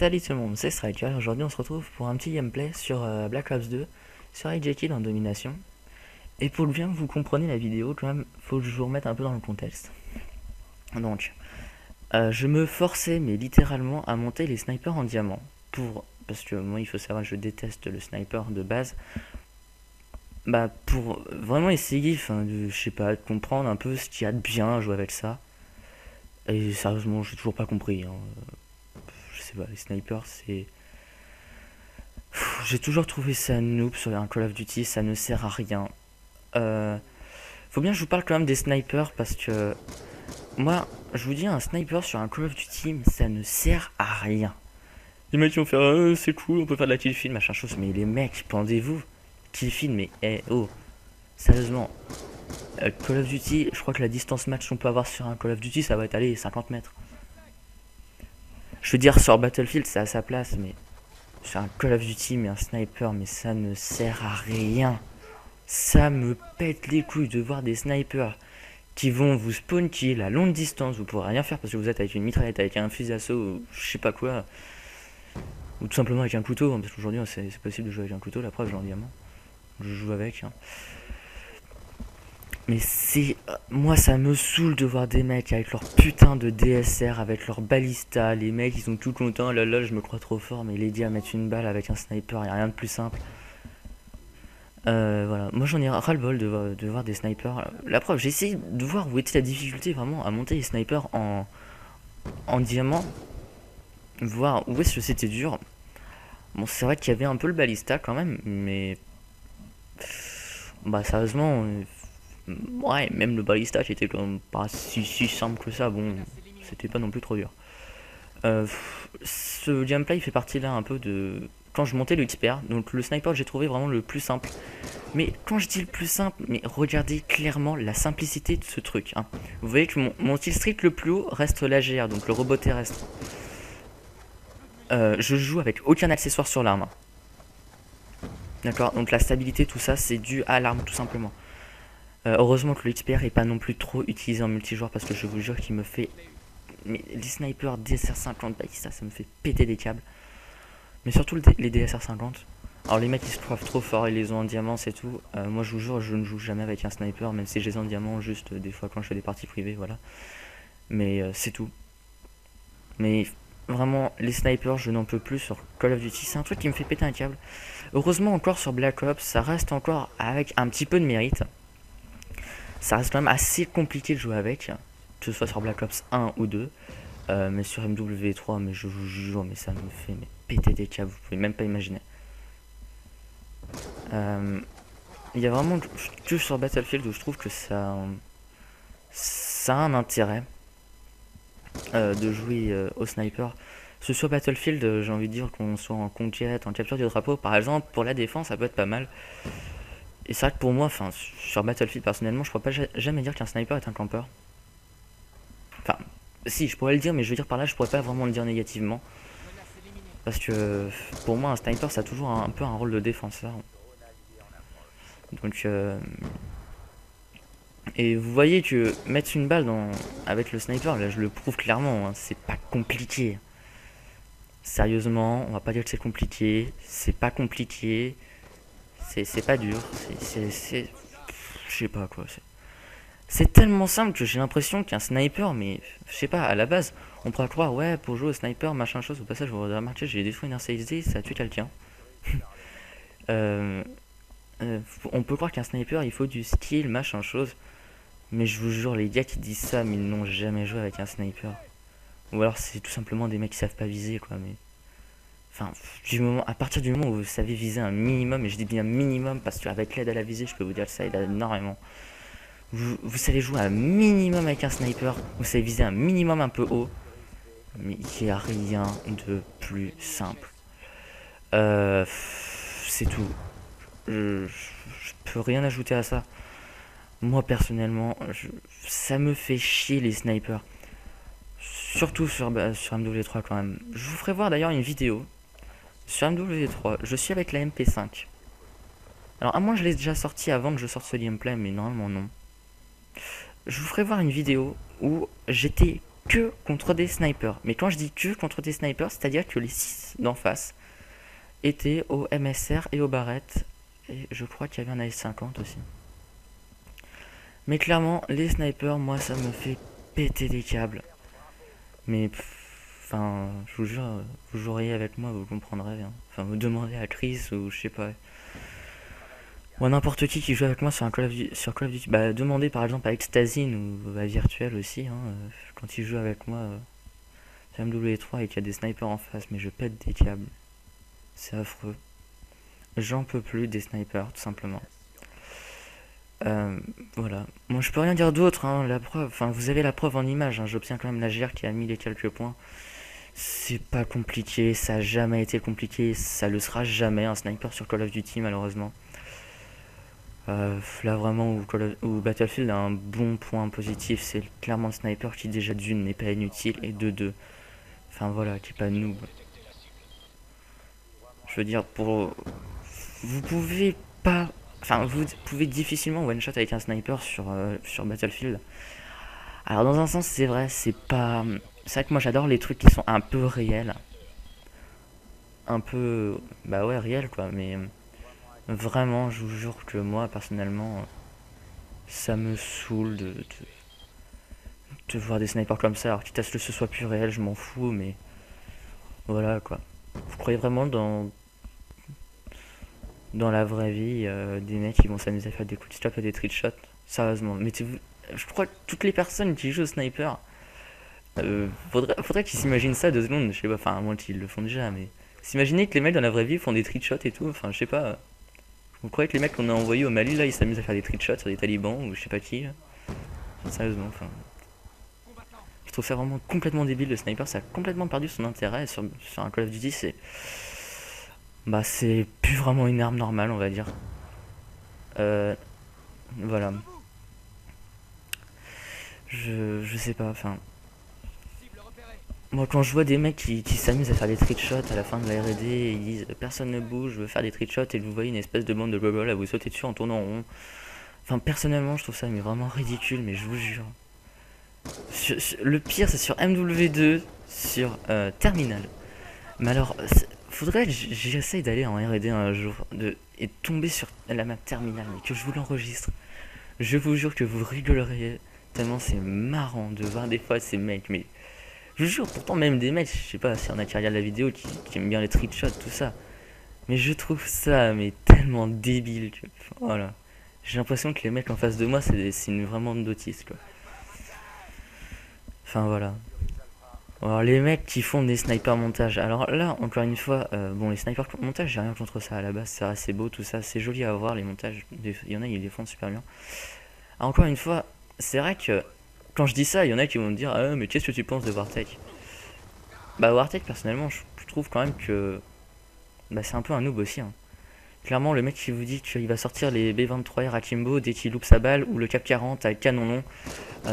Salut tout le monde, c'est Striker. Aujourd'hui on se retrouve pour un petit gameplay sur Black Ops 2 sur AJ Kidd en domination. Et pour bien que vous compreniez la vidéo, quand même, faut que je vous remette un peu dans le contexte. Donc, je me forçais, mais littéralement, à monter les snipers en diamant. Parce que moi il faut savoir que je déteste le sniper de base. Bah pour vraiment essayer, je sais pas, de comprendre un peu ce qu'il y a de bien à jouer avec ça. Et sérieusement, j'ai toujours pas compris, hein. Je sais pas, les snipers c'est... J'ai toujours trouvé ça noob sur un Call of Duty, ça ne sert à rien. Euh, Faut bien que je vous parle quand même des snipers parce que moi, je vous dis, un sniper sur un Call of Duty, ça ne sert à rien. Les mecs vont faire c'est cool, on peut faire de la kill film, machin chose, mais les mecs, pendez-vous, kill film, mais oh, sérieusement, Call of Duty, je crois que la distance match qu'on peut avoir sur un Call of Duty, ça va être allez, 50 mètres. Je veux dire, sur Battlefield, c'est à sa place, mais sur un Call of Duty, mais un sniper, mais ça ne sert à rien. Ça me pète les couilles de voir des snipers qui vont vous spawn kill à longue distance. Vous pourrez rien faire parce que vous êtes avec une mitraillette, avec un fusil d'assaut, ou je sais pas quoi. Ou tout simplement avec un couteau, hein, parce qu'aujourd'hui c'est possible de jouer avec un couteau, la preuve j'ai un diamant. Je joue avec. Hein. Mais c'est... Moi ça me saoule de voir des mecs avec leur putain de DSR, avec leur balista. Les mecs ils sont tout contents, là là je me crois trop fort, mais les dire à mettre une balle avec un sniper, y a rien de plus simple. Voilà, moi j'en ai ras-le-bol de voir des snipers. La preuve, j'ai essayé de voir où était la difficulté vraiment à monter les snipers en diamant, voir où est-ce que c'était dur. Bon, c'est vrai qu'il y avait un peu le balista quand même, mais bah sérieusement, ouais, même le balista qui était quand même pas si simple que ça, bon, c'était pas non plus trop dur. Ce gameplay fait partie là un peu de quand je montais le XPR, donc le sniper j'ai trouvé vraiment le plus simple. Mais quand je dis le plus simple, mais regardez clairement la simplicité de ce truc. Hein. Vous voyez que mon kill streak le plus haut reste l'AGR, donc le robot terrestre. Je joue avec aucun accessoire sur l'arme. D'accord, donc la stabilité, tout ça, c'est dû à l'arme tout simplement. Heureusement que le XPR est pas non plus trop utilisé en multijoueur parce que je vous jure qu'il me fait... Mais les snipers DSR50, bah, ça me fait péter des câbles. Mais surtout les DSR50. Alors les mecs ils se croient trop fort, ils les ont en diamant c'est tout. Moi je vous jure je ne joue jamais avec un sniper, même si je les ai en diamant juste des fois quand je fais des parties privées, voilà. Mais c'est tout. Mais vraiment les snipers je n'en peux plus sur Call of Duty, c'est un truc qui me fait péter un câble. Heureusement encore sur Black Ops ça reste encore avec un petit peu de mérite. Ça reste quand même assez compliqué de jouer avec, que ce soit sur Black Ops 1 ou 2. Mais sur MW3, mais je vous jure, mais ça me fait péter des câbles, vous pouvez même pas imaginer. Il y a vraiment que sur Battlefield où je trouve que ça a un intérêt de jouer au sniper. Parce que sur Battlefield, j'ai envie de dire qu'on soit en conquête, en capture du drapeau, par exemple, pour la défense, ça peut être pas mal. Et c'est vrai que pour moi, sur Battlefield, personnellement, je pourrais pas jamais dire qu'un sniper est un campeur. Enfin, si, je pourrais le dire, mais je veux dire par là, je pourrais pas vraiment le dire négativement. Parce que pour moi, un sniper, ça a toujours un peu un rôle de défenseur. Donc, et vous voyez que mettre une balle avec le sniper, là je le prouve clairement, hein, c'est pas compliqué. Sérieusement, on va pas dire que c'est compliqué, c'est pas compliqué, c'est pas dur, je sais pas quoi. C'est tellement simple que j'ai l'impression qu'un sniper, mais je sais pas, à la base, on pourrait croire, ouais, pour jouer au sniper, machin chose, au passage, vous avez remarqué, j'ai détruit une RCXD, ça a tué quelqu'un. euh, on peut croire qu'un sniper, il faut du skill, machin chose. Mais je vous jure, les gars qui disent ça, mais ils n'ont jamais joué avec un sniper. Ou alors c'est tout simplement des mecs qui savent pas viser, quoi. Mais enfin, à partir du moment où vous savez viser un minimum, et je dis bien minimum parce qu'avec l'aide à la visée, je peux vous dire que ça aide énormément. Vous savez jouer un minimum avec un sniper, vous savez viser un minimum un peu haut, mais il n'y a rien de plus simple. C'est tout. Je peux rien ajouter à ça. Moi personnellement, ça me fait chier les snipers. Surtout sur MW3 quand même. Je vous ferai voir d'ailleurs une vidéo sur MW3. Je suis avec la MP5. Alors à moins je l'ai déjà sorti avant que je sorte ce gameplay, mais normalement non. Je vous ferai voir une vidéo où j'étais que contre des snipers. Mais quand je dis que contre des snipers, c'est-à-dire que les 6 d'en face étaient au MSR et au Barrett. Et je crois qu'il y avait un AS50 aussi. Mais clairement, les snipers, moi, ça me fait péter des câbles. Mais, enfin, je vous jure, vous joueriez avec moi, vous comprendrez bien. Enfin, vous demandez à Chris ou je sais pas. Ou à n'importe qui joue avec moi sur un Call of Duty. Bah, demandez par exemple à Extasine ou à Virtuel aussi. Hein, quand il joue avec moi sur MW3 et qu'il y a des snipers en face, mais je pète des câbles. C'est affreux. J'en peux plus des snipers, tout simplement. Euh, voilà. Moi, je peux rien dire d'autre, hein, la preuve. Enfin, vous avez la preuve en image. Hein, j'obtiens quand même la GR qui a mis les quelques points. C'est pas compliqué, ça a jamais été compliqué, ça le sera jamais un sniper sur Call of Duty malheureusement. Là vraiment où Battlefield a un bon point positif, c'est clairement le sniper qui déjà d'une n'est pas inutile et de deux, enfin voilà, qui est pas noob. Je veux dire vous pouvez pas, enfin vous pouvez difficilement one shot avec un sniper sur Battlefield. Alors dans un sens c'est vrai, c'est vrai que moi j'adore les trucs qui sont un peu réels, un peu bah ouais réels quoi, mais vraiment je vous jure que moi personnellement ça me saoule de voir des snipers comme ça. Alors quitte à ce que ce soit plus réel, je m'en fous, mais voilà quoi. Vous croyez vraiment dans la vraie vie des mecs qui vont s'amuser à faire des coups de stop et des trickshots? Sérieusement, mettez-vous. Je crois que toutes les personnes qui jouent au sniper, faudrait qu'ils s'imaginent ça 2 secondes. Je sais pas, enfin, à moins qu'ils le font déjà, mais s'imaginer que les mecs dans la vraie vie font des trickshots et tout, enfin, je sais pas. Vous croyez que les mecs qu'on a envoyés au Mali là ils s'amusent à faire des trickshots sur des talibans ou je sais pas qui là? Enfin, sérieusement, enfin. Je trouve ça vraiment complètement débile. Le sniper, ça a complètement perdu son intérêt sur un Call of Duty. C'est plus vraiment une arme normale, on va dire. Euh, voilà. Je sais pas. Enfin, moi, quand je vois des mecs qui s'amusent à faire des trickshots à la fin de la R&D, et ils disent personne ne bouge, je veux faire des trickshots, et vous voyez une espèce de bande de gogoles à vous sauter dessus en tournant en rond. Enfin, personnellement, je trouve ça mais vraiment ridicule, mais je vous jure. Le pire, c'est sur MW2, sur Terminal. Mais alors, faudrait que j'essaye d'aller en R&D un jour et tomber sur la map Terminal, mais que je vous l'enregistre. Je vous jure que vous rigolerez tellement c'est marrant de voir des fois ces mecs. Mais je vous jure, pourtant même des mecs, je sais pas si on a qui regarde la vidéo, qui aiment bien les trickshots, tout ça. Mais je trouve ça mais tellement débile que voilà. J'ai l'impression que les mecs en face de moi, c'est une vraiment d'autistes quoi. Enfin voilà. Alors les mecs qui font des snipers montage, alors là encore une fois, bon les snipers montage j'ai rien contre ça à la base, c'est assez beau tout ça, c'est joli à voir les montages, il y en a ils les font super bien. Alors, encore une fois, c'est vrai que quand je dis ça, il y en a qui vont me dire ah mais qu'est-ce que tu penses de Wartech? Bah Wartech personnellement je trouve quand même que c'est un peu un noob aussi. Hein. Clairement le mec qui vous dit qu'il va sortir les B23R Akimbo dès qu'il loupe sa balle ou le Cap 40 avec canon long,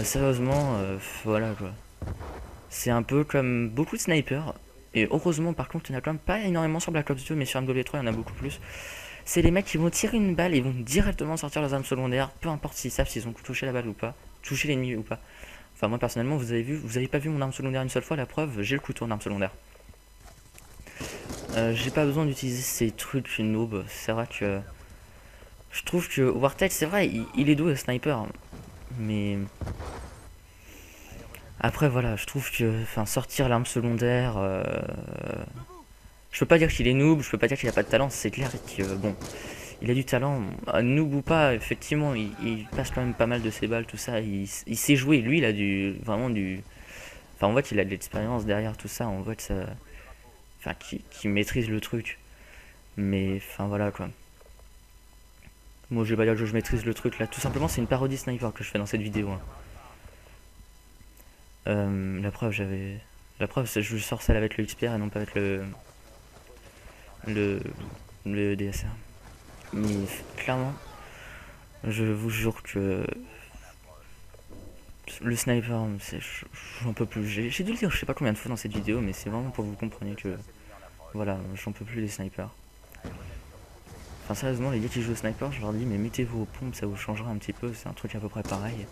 sérieusement voilà quoi. C'est un peu comme beaucoup de snipers. Et heureusement, par contre, il n'y en a quand même pas énormément sur Black Ops 2, mais sur MW3, il y en a beaucoup plus. C'est les mecs qui vont tirer une balle et vont directement sortir leurs armes secondaires, peu importe s'ils savent s'ils ont touché la balle ou pas, touché l'ennemi ou pas. Enfin, moi personnellement, vous avez pas vu mon arme secondaire une seule fois, la preuve, j'ai le couteau en arme secondaire. J'ai pas besoin d'utiliser ces trucs noob. C'est vrai que je trouve que Wartech, c'est vrai, il est doué sniper, mais après voilà, je trouve que sortir l'arme secondaire, je peux pas dire qu'il est noob, je peux pas dire qu'il a pas de talent, c'est clair que bon, il a du talent, noob ou pas, effectivement, il passe quand même pas mal de ses balles, tout ça, il sait jouer, lui il a vraiment du, enfin on voit qu'il a de l'expérience derrière tout ça, on voit que ça, qu'il maîtrise le truc, mais enfin voilà quoi. Moi je vais pas dire que je maîtrise le truc là, tout simplement c'est une parodie sniper que je fais dans cette vidéo. Hein. La preuve, c'est que je sors celle avec le XPR et non pas avec le, le DSR. Mais clairement, je vous jure que le sniper, j'en peux plus. J'ai dû le dire je sais pas combien de fois dans cette vidéo, mais c'est vraiment pour que vous compreniez que voilà, j'en peux plus des snipers. Enfin sérieusement, les gars qui jouent au sniper, je leur dis mais mettez-vous aux pompes, ça vous changera un petit peu, c'est un truc à peu près pareil.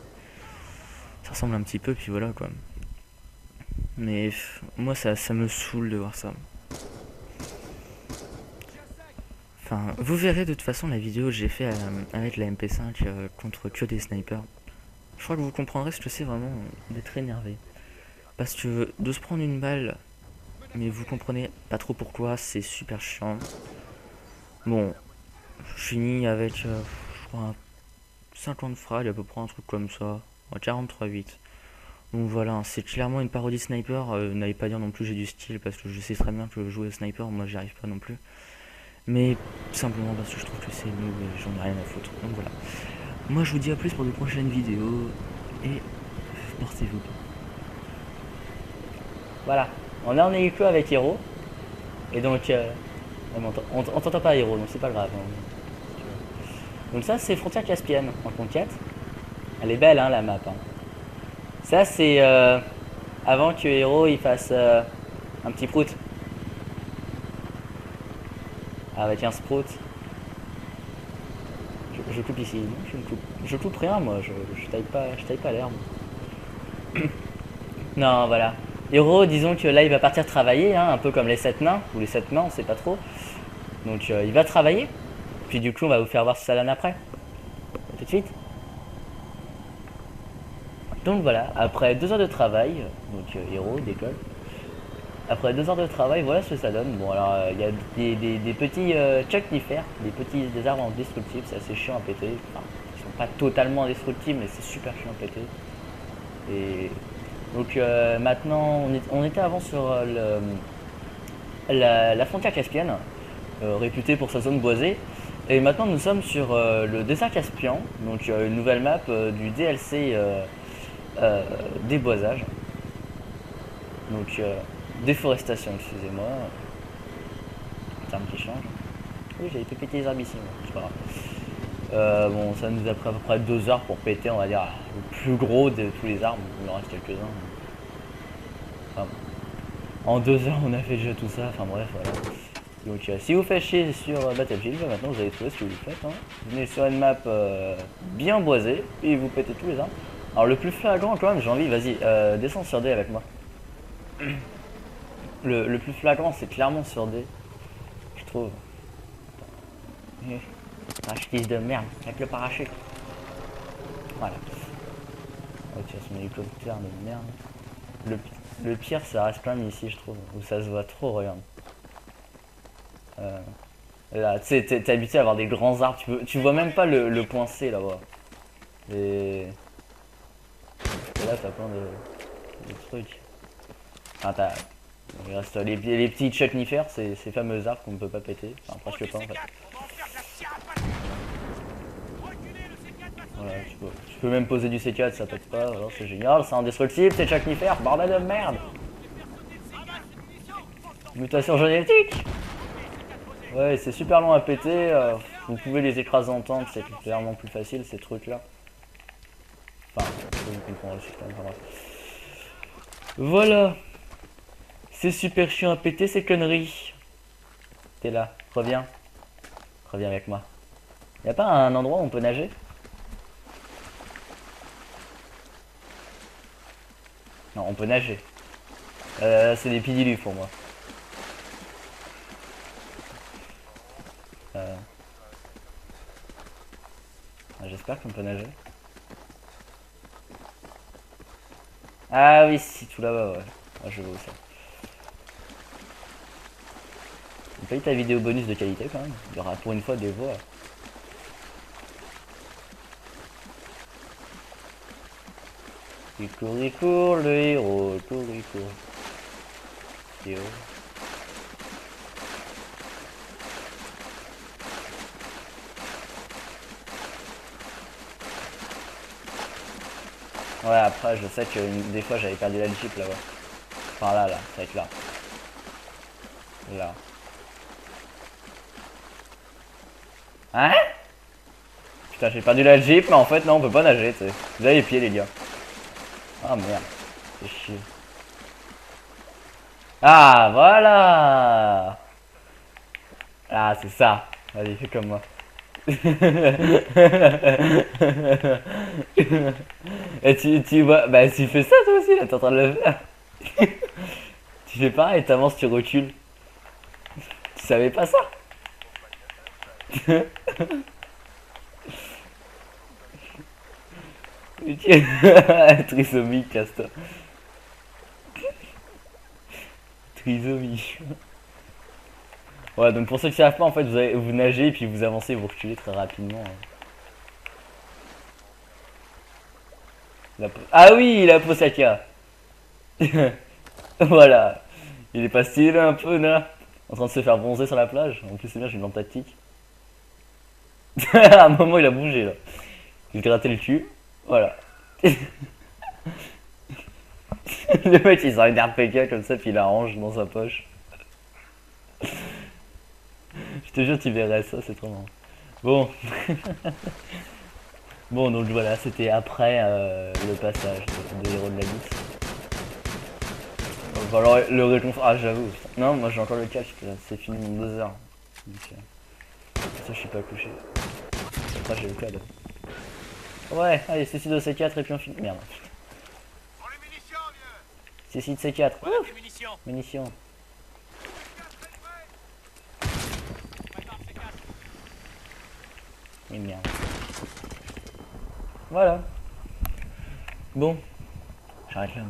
Ça ressemble un petit peu, puis voilà quoi. Mais moi, ça me saoule de voir ça. Enfin, vous verrez de toute façon la vidéo que j'ai fait avec la MP5 contre que des snipers. Je crois que vous comprendrez ce que c'est vraiment d'être énervé. Parce que de se prendre une balle, mais vous comprenez pas trop pourquoi, c'est super chiant. Bon, je finis avec, je crois, 50 frags, à peu près un truc comme ça. 43-8. Donc voilà, c'est clairement une parodie sniper. N'allez pas dire non plus j'ai du style, parce que je sais très bien que jouer au sniper, moi j'y arrive pas non plus. Mais simplement parce que je trouve que c'est nul et j'en ai rien à foutre. Donc voilà. Moi je vous dis à plus pour de prochaines vidéos. Et portez-vous bien. Voilà, on est en hélico avec Hero. Et donc, on t'entend pas Hero, donc c'est pas grave. Donc ça c'est Frontière Caspienne en conquête. Elle est belle hein la map. Hein. Ça c'est avant que Hero il fasse un petit prout. Avec un sprout. Je coupe ici. Non, je coupe rien moi, je taille pas l'herbe. Non voilà. Hero disons que là il va partir travailler, hein, un peu comme les 7 nains, ou les 7 nains, on sait pas trop. Donc il va travailler. Puis du coup on va vous faire voir ce que ça donne après. A tout de suite. Donc voilà, après 2 heures de travail, donc Hero décolle. Après 2 heures de travail, voilà ce que ça donne. Bon alors il y a des petits chucknifers, des arbres indestructibles, c'est assez chiant à péter. Enfin, ils sont pas totalement indestructibles, mais c'est super chiant à péter. Et donc maintenant, on était avant sur la frontière caspienne, réputée pour sa zone boisée. Et maintenant nous sommes sur le désert caspien, donc une nouvelle map du DLC déboisage. Donc déforestation, excusez-moi. Terme qui change. Oui, j'avais pété les arbres ici, c'est pas grave. Bon, ça nous a pris à peu près 2 heures pour péter, on va dire, le plus gros de tous les arbres. Il en reste quelques-uns. Enfin, en 2 heures, on a fait déjà tout ça. Enfin bref, voilà. Donc, si vous faites chier sur Battlefield, maintenant vous allez trouver ce que vous faites. Hein. Vous venez sur une map bien boisée et vous pétez tous les arbres. Alors, le plus flagrant, quand même, j'ai envie, vas-y, descends sur D avec moi. Le plus flagrant, c'est clairement sur D, je trouve. Parachutiste de merde, avec le parachute. Voilà. Ok, son hélicoptère de merde. Le pire, ça reste quand même ici, je trouve, où ça se voit trop, regarde. Là, tu sais, t'es habitué à avoir des grands arbres, tu vois même pas le point C là-bas. Et là, t'as plein de trucs. Enfin, il reste les petits chucknifers, ces fameux arbres qu'on ne peut pas péter. Enfin, presque pas en fait. Voilà, tu peux même poser du C4, ça pète pas, alors c'est génial, c'est indestructible, c'est chucknifers, bordel de merde! Mutation génétique! Ouais, c'est super long à péter, vous pouvez les écraser en tank, c'est clairement plus facile ces trucs là. Enfin, vous comprendrez aussi, voilà! C'est super chiant à péter ces conneries. T'es là, reviens. Reviens avec moi. Y'a pas un endroit où on peut nager? Non, on peut nager. C'est des pidilus pour moi. J'espère qu'on peut nager. Ah oui, si, tout là-bas, ouais. Ah, je vois où ça. On paye ta vidéo bonus de qualité quand même. Il y aura pour une fois des voix. Il court, le héros, il court. Héros. Ouais, après, je sais que des fois j'avais perdu la jeep là-bas. Enfin là, ça va être là. Là. Hein? Putain, j'ai perdu la jeep, mais en fait, non, on peut pas nager, tu sais. Vous avez les pieds, les gars. Ah merde, c'est chier. Ah, voilà! Ah, c'est ça. Vas-y, fais comme moi. Et tu vois, bah tu fais ça toi aussi, là, t'es en train de le faire. Tu fais pareil, t'avances, tu recules. Tu savais pas ça? Trisomie, casse-toi. Trisomie. Ouais, donc pour ceux qui savent pas, en fait, vous nagez et puis vous avancez, vous reculez très rapidement. Ah oui, la Posaka. Voilà. Il est pas stylé là, un peu là, en train de se faire bronzer sur la plage. En plus c'est bien, j'ai une lampe tactique. À un moment il a bougé là. Il grattait le cul. Voilà. Le mec il sort une RPK comme ça puis il la range dans sa poche. Je te jure tu verrais ça, c'est trop marrant. Bon. Bon donc voilà, c'était après le passage de Héros de la Lys. Va falloir le réconfort. Ah j'avoue. Non moi j'ai encore le catch, c'est fini en 2 heures. Donc, ça je suis pas couché. Après j'ai le code. Ouais, allez, ceci de C4 et puis on finit. Merde. Ceci de C4. Voilà munitions. Et merde. Voilà. Bon, j'arrête là.